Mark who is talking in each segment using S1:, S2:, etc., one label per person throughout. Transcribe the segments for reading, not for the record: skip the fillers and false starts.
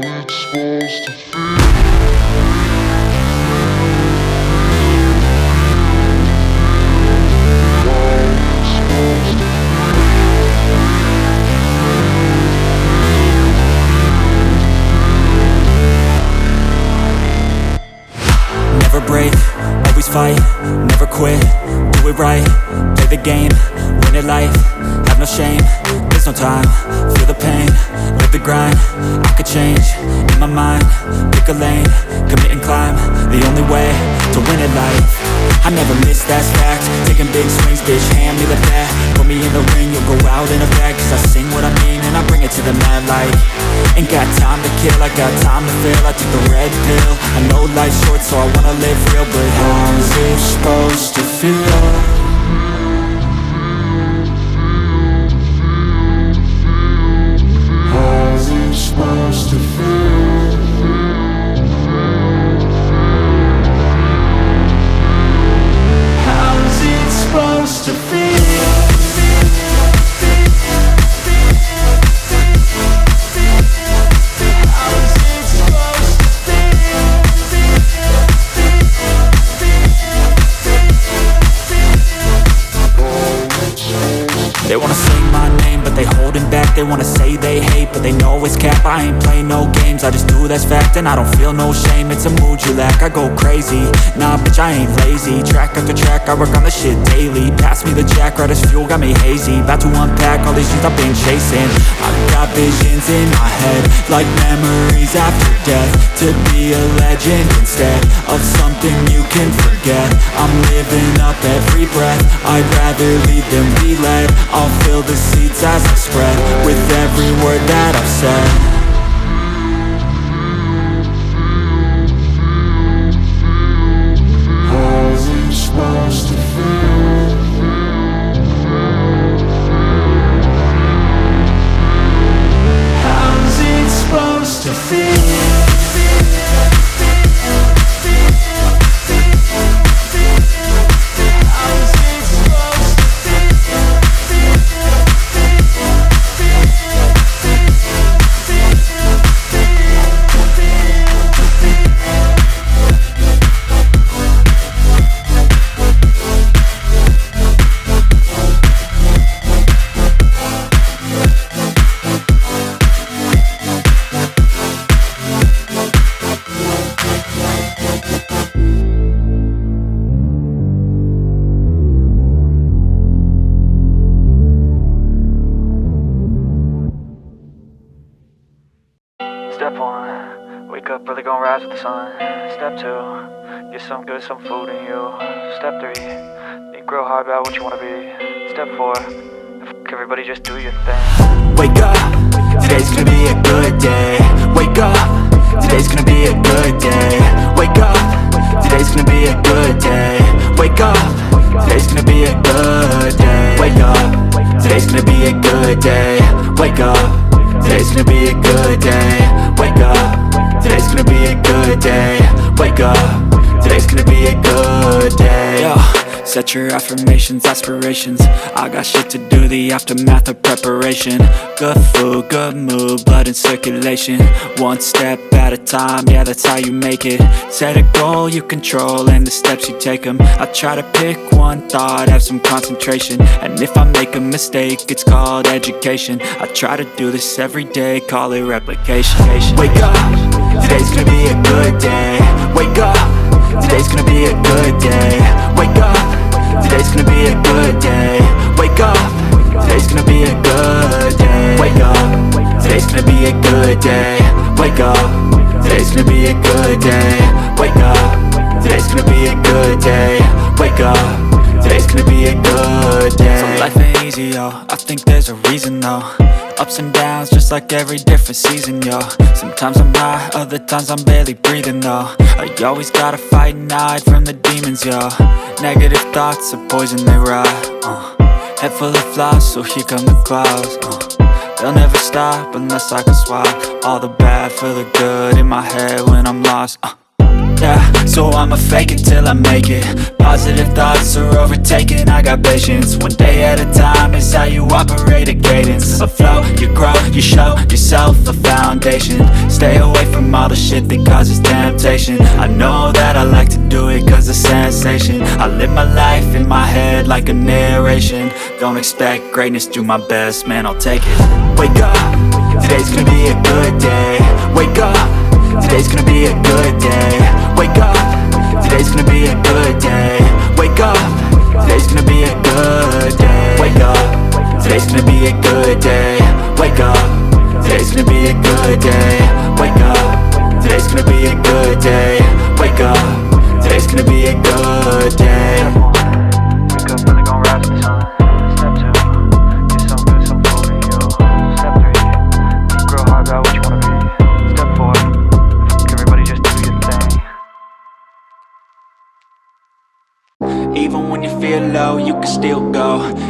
S1: it's supposed to feel.
S2: Never break, always fight, never quit, do it right, play the game, win it life, have no shame, there's no time, feel the pain, live the grind, I could change, in my mind, pick a lane, commit and climb, the only way to win it life. I never miss, that's fact, taking big swings, bitch, hand me the bat, put me in the ring, you'll go out in a bag, cause I sing what I mean and I bring it to the mad light. Ain't got time to kill, I got time to feel, I took the red pill, I know life's short so I wanna live real, but how's it supposed to feel? How's it supposed to feel? How's it supposed to feel? They wanna say my name, but they holding back. They wanna say they hate, but they know it's cap. I ain't play no games, I just do that's fact. And I don't feel no shame, it's a mood you lack. I go crazy, nah bitch I ain't lazy. Track after track, I work on this shit daily. Pass me the jack, right as fuel, got me hazy. About to unpack all these things I've been chasing. I've got visions in my head, like memories after death. To be a legend instead of something you can forget. I'm living up every breath, I'd rather lead than be led. I'll fill the seats as I spread with every word that I've said. How's it supposed to feel? How's it supposed to feel?
S3: Step 1, wake up early, gon' rise with the sun. Step 2, get some good, some food in you. Step 3, think real hard about what you wanna be. Step 4, fuck everybody, just do your thing.
S2: Wake up, today's gonna be a good day. Wake up, today's gonna be a good day. Wake up, today's gonna be a good day. Wake up, today's gonna be a good day. Wake up, today's gonna be a good day. Wake up, today's gonna be a good day. Wake up, today's gonna be a good day. Wake up, today's gonna be a good day. Yo, set your affirmations, aspirations. I got shit to do, the aftermath of preparation. Good food, good mood, blood in circulation. One step at a time, yeah that's how you make it. Set a goal you control and the steps you take them. I try to pick one thought, have some concentration. And if I make a mistake, it's called education. I try to do this every day, call it replication. Wake up, today's gonna be a good day. Wake up, today's gonna be a good day. Wake up, today's gonna be a good day. Wake up, today's gonna be a good day. Wake up, today's gonna be a good day. Wake up, today's gonna be a good day. Wake up, today's gonna be a good day. Wake up, today's gonna be a good day. So life ain't easy, yo, I think there's a reason though. Ups and downs, just like every different season, yo. Sometimes I'm high, other times I'm barely breathing, though. I always gotta fight and hide from the demons, yo. Negative thoughts are poison, they rot. Head full of flies, so here come the clouds. They'll never stop unless I can swap all the bad for the good in my head when I'm lost. Yeah, so I'ma fake it till I make it. Positive thoughts are overtaken, I got patience. One day at a time is how you operate a cadence. A flow, you grow, you show yourself a foundation. Stay away from all the shit that causes temptation. I know that I like to do it cause it's sensation. I live my life in my head like a narration. Don't expect greatness, do my best, man, I'll take it. Wake up, today's gonna be a good day. Wake up, today's gonna be a good day. Wake up, today's gonna be a good day. Wake up, today's gonna be a good day. Wake up, today's gonna be a good day. Wake up, today's gonna be a good day. Wake up, today's gonna be a good day. Wake up, today's gonna be a good day.
S3: Wake up, really gon' rise with the sun. Step 2, get some good, some food in you. Step 3, think real hard about what you wanna be. Step 4, everybody just do your thing.
S2: Even when you feel low, you can still go.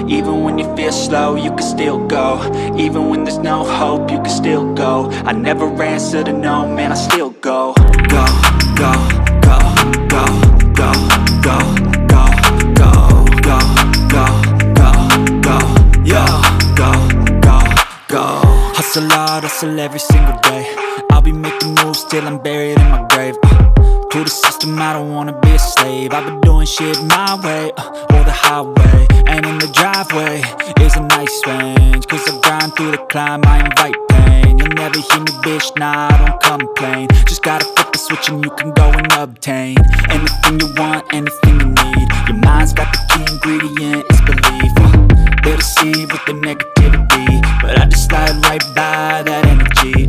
S2: Even when you feel slow, you can still go. Even when there's no hope, you can still go. I never answer to no, man, I still go. Go, go, go, go, go, go, go, go, go, go, go, go, yo, go, go, go. Hustle hard, hustle every single day. I'll be making moves till I'm buried in my grave. To the system, I don't wanna be a slave. I've been doing shit my way, or the highway. And in the driveway is a nice range. Cause I grind through the climb, I invite pain. You'll never hear me, bitch, nah, I don't complain. Just gotta flip the switch and you can go and obtain anything you want, anything you need. Your mind's got the key ingredient, it's belief. They'll deceive with the negativity, but I just slide right by that energy.